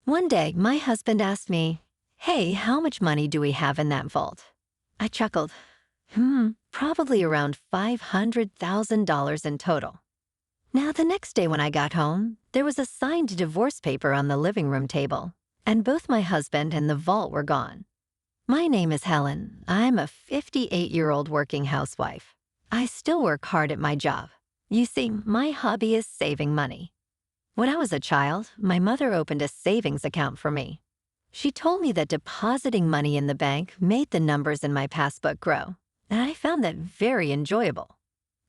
One day, my husband asked me, "Hey, how much money do we have in that vault?" I chuckled. Probably around $500,000 in total. Now, the next day when I got home, there was a signed divorce paper on the living room table, and both my husband and the vault were gone. My name is Helen. I'm a 58-year-old working housewife. I still work hard at my job. You see, my hobby is saving money. When I was a child, my mother opened a savings account for me. She told me that depositing money in the bank made the numbers in my passbook grow, and I found that very enjoyable.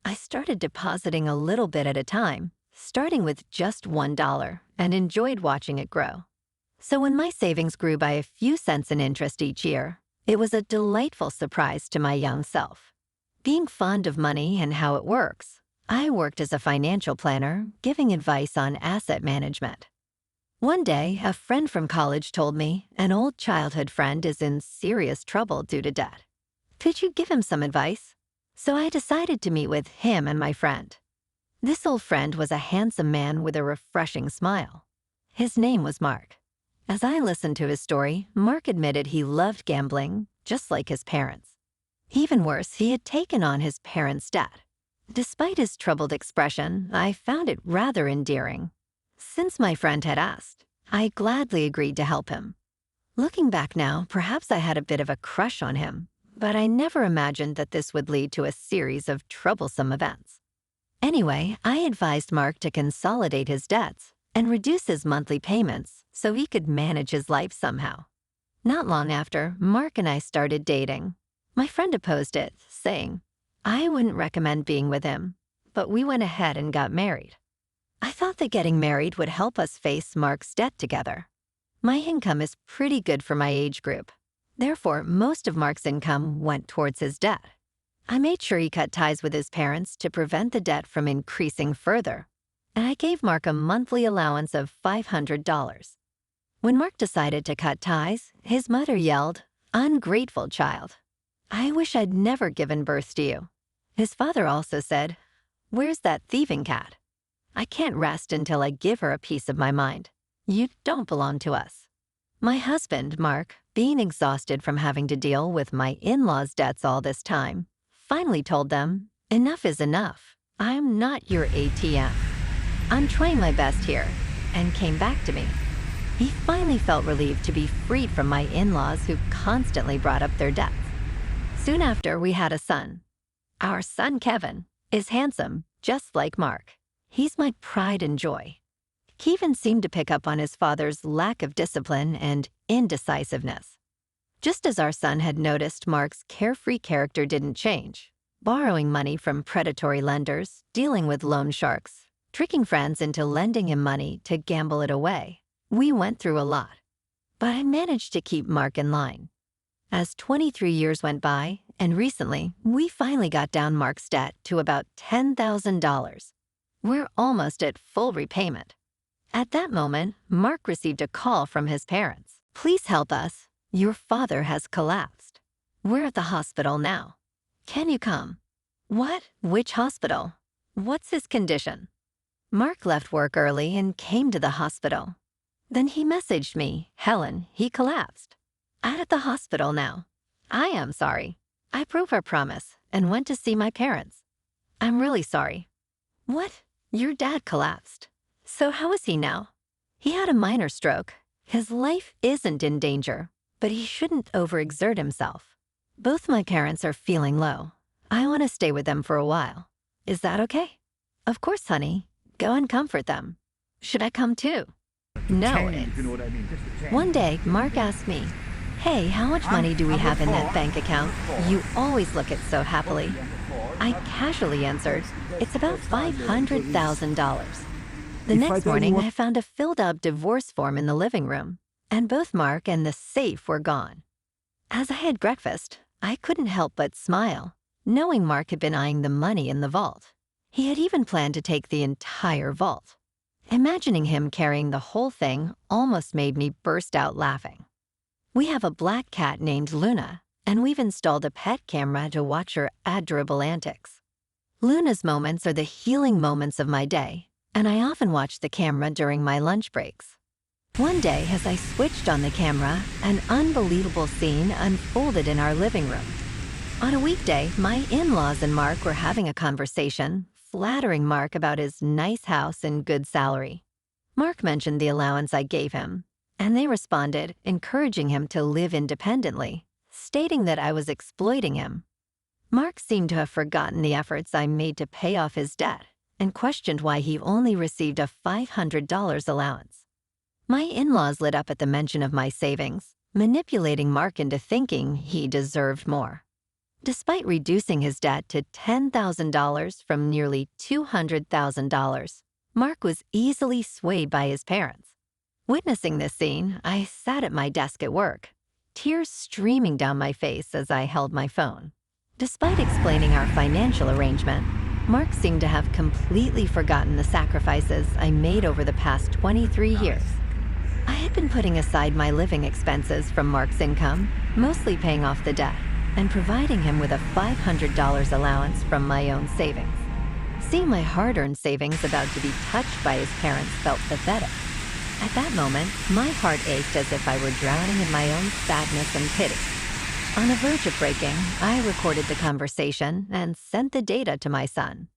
I started depositing a little bit at a time, starting with just $1, and enjoyed watching it grow. So when my savings grew by a few cents in interest each year, it was a delightful surprise to my young self. Being fond of money and how it works, I worked as a financial planner, giving advice on asset management. One day, a friend from college told me an old childhood friend is in serious trouble due to debt. Could you give him some advice? So I decided to meet with him and my friend. This old friend was a handsome man with a refreshing smile. His name was Mark. As I listened to his story, Mark admitted he loved gambling, just like his parents. Even worse, he had taken on his parents' debt. Despite his troubled expression, I found it rather endearing. Since my friend had asked, I gladly agreed to help him. Looking back now, perhaps I had a bit of a crush on him, but I never imagined that this would lead to a series of troublesome events. Anyway, I advised Mark to consolidate his debts and reduce his monthly payments so he could manage his life somehow. Not long after, Mark and I started dating. My friend opposed it, saying, I wouldn't recommend being with him, but we went ahead and got married. I thought that getting married would help us face Mark's debt together. My income is pretty good for my age group. Therefore, most of Mark's income went towards his debt. I made sure he cut ties with his parents to prevent the debt from increasing further, and I gave Mark a monthly allowance of $500. When Mark decided to cut ties, his mother yelled, "Ungrateful child. I wish I'd never given birth to you." His father also said, "Where's that thieving cat? I can't rest until I give her a piece of my mind. You don't belong to us." My husband, Mark, being exhausted from having to deal with my in-laws' debts all this time, finally told them, "Enough is enough. I'm not your ATM. I'm trying my best here," and came back to me. He finally felt relieved to be freed from my in-laws who constantly brought up their debts. Soon after, we had a son. Our son, Kevin, is handsome, just like Mark. He's my pride and joy. Kevin seemed to pick up on his father's lack of discipline and indecisiveness. Just as our son had noticed Mark's carefree character didn't change, borrowing money from predatory lenders, dealing with loan sharks, tricking friends into lending him money to gamble it away. We went through a lot, but I managed to keep Mark in line. As 23 years went by, and recently, we finally got down Mark's debt to about $10,000. We're almost at full repayment. At that moment, Mark received a call from his parents. "Please help us. Your father has collapsed. We're at the hospital now. Can you come?" "What? Which hospital? What's his condition?" Mark left work early and came to the hospital. Then he messaged me, "Helen, he collapsed. Out at the hospital now. I am sorry. I broke our promise and went to see my parents. I'm really sorry." "What? Your dad collapsed. So how is he now?" "He had a minor stroke. His life isn't in danger, but he shouldn't overexert himself. Both my parents are feeling low. I want to stay with them for a while. Is that okay?" "Of course, honey. Go and comfort them. Should I come too?" No, One day, Mark asked me, "Hey, how much money do we have in that bank account? You always look at so happily." I casually answered, "It's about $500,000. The next morning, I found a filled-out divorce form in the living room, and both Mark and the safe were gone. As I had breakfast, I couldn't help but smile, knowing Mark had been eyeing the money in the vault. He had even planned to take the entire vault. Imagining him carrying the whole thing almost made me burst out laughing. We have a black cat named Luna, and we've installed a pet camera to watch her adorable antics. Luna's moments are the healing moments of my day, and I often watch the camera during my lunch breaks. One day, as I switched on the camera, an unbelievable scene unfolded in our living room. On a weekday, my in-laws and Mark were having a conversation, flattering Mark about his nice house and good salary. Mark mentioned the allowance I gave him, and they responded, encouraging him to live independently, stating that I was exploiting him. Mark seemed to have forgotten the efforts I made to pay off his debt and questioned why he only received a $500 allowance. My in-laws lit up at the mention of my savings, manipulating Mark into thinking he deserved more. Despite reducing his debt to $10,000 from nearly $200,000, Mark was easily swayed by his parents. Witnessing this scene, I sat at my desk at work, tears streaming down my face as I held my phone. Despite explaining our financial arrangement, Mark seemed to have completely forgotten the sacrifices I made over the past 23 years. I had been putting aside my living expenses from Mark's income, mostly paying off the debt, and providing him with a $500 allowance from my own savings. Seeing my hard-earned savings about to be touched by his parents felt pathetic. At that moment, my heart ached as if I were drowning in my own sadness and pity. On the verge of breaking, I recorded the conversation and sent the data to my son.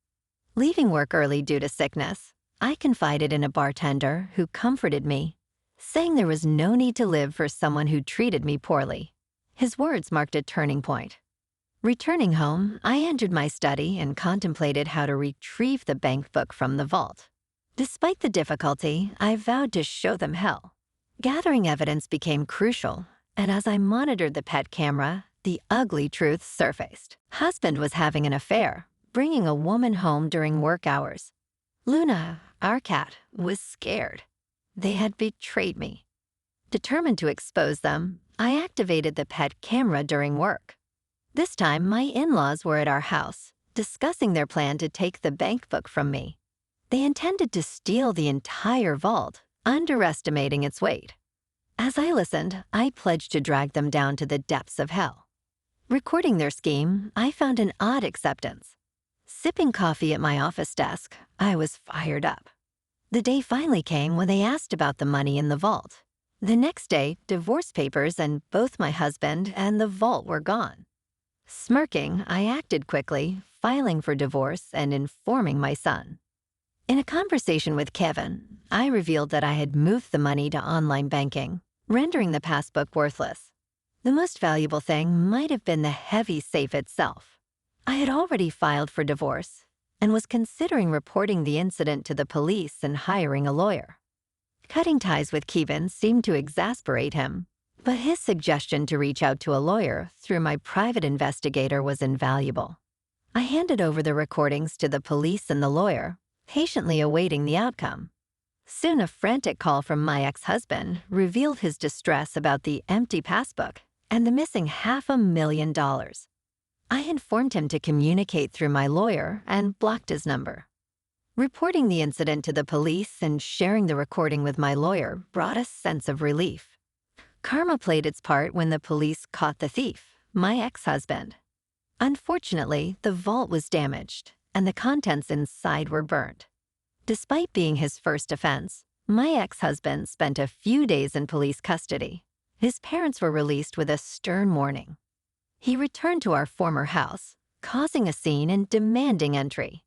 Leaving work early due to sickness, I confided in a bartender who comforted me, saying there was no need to live for someone who treated me poorly. His words marked a turning point. Returning home, I entered my study and contemplated how to retrieve the bank book from the vault. Despite the difficulty, I vowed to show them hell. Gathering evidence became crucial, and as I monitored the pet camera, the ugly truth surfaced. Husband was having an affair, bringing a woman home during work hours. Luna, our cat, was scared. They had betrayed me. Determined to expose them, I activated the pet camera during work. This time, my in-laws were at our house, discussing their plan to take the bank book from me. They intended to steal the entire vault, underestimating its weight. As I listened, I pledged to drag them down to the depths of hell. Recording their scheme, I found an odd acceptance. Sipping coffee at my office desk, I was fired up. The day finally came when they asked about the money in the vault. The next day, divorce papers and both my husband and the vault were gone. Smirking, I acted quickly, filing for divorce and informing my son. In a conversation with Kevin, I revealed that I had moved the money to online banking, rendering the passbook worthless. The most valuable thing might have been the heavy safe itself. I had already filed for divorce and was considering reporting the incident to the police and hiring a lawyer. Cutting ties with Kevin seemed to exasperate him, but his suggestion to reach out to a lawyer through my private investigator was invaluable. I handed over the recordings to the police and the lawyer, patiently awaiting the outcome. Soon a frantic call from my ex-husband revealed his distress about the empty passbook and the missing $500,000. I informed him to communicate through my lawyer and blocked his number. Reporting the incident to the police and sharing the recording with my lawyer brought a sense of relief. Karma played its part when the police caught the thief, my ex-husband. Unfortunately, the vault was damaged, and the contents inside were burned. Despite being his first offense, my ex-husband spent a few days in police custody. His parents were released with a stern warning. He returned to our former house, causing a scene and demanding entry.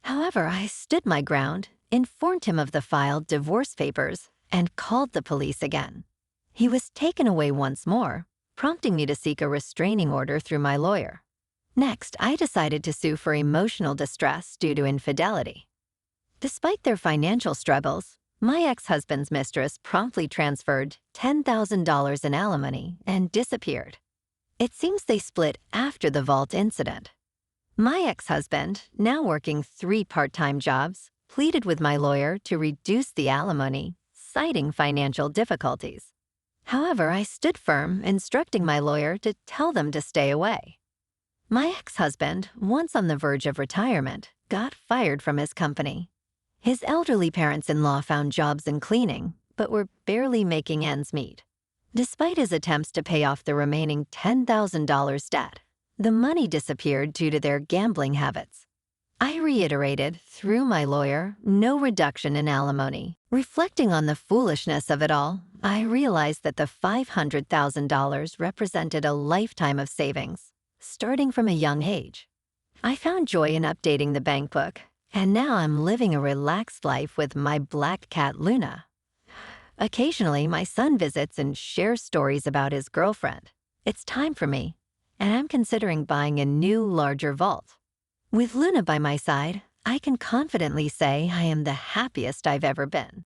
However, I stood my ground, informed him of the filed divorce papers, and called the police again. He was taken away once more, prompting me to seek a restraining order through my lawyer. Next, I decided to sue for emotional distress due to infidelity. Despite their financial struggles, my ex-husband's mistress promptly transferred $10,000 in alimony and disappeared. It seems they split after the vault incident. My ex-husband, now working 3 part-time jobs, pleaded with my lawyer to reduce the alimony, citing financial difficulties. However, I stood firm, instructing my lawyer to tell them to stay away. My ex-husband, once on the verge of retirement, got fired from his company. His elderly parents-in-law found jobs in cleaning, but were barely making ends meet. Despite his attempts to pay off the remaining $10,000 debt, the money disappeared due to their gambling habits. I reiterated, through my lawyer, no reduction in alimony. Reflecting on the foolishness of it all, I realized that the $500,000 represented a lifetime of savings, starting from a young age. I found joy in updating the bank book, and now I'm living a relaxed life with my black cat Luna. Occasionally, my son visits and shares stories about his girlfriend. It's time for me, and I'm considering buying a new, larger vault. With Luna by my side, I can confidently say I am the happiest I've ever been.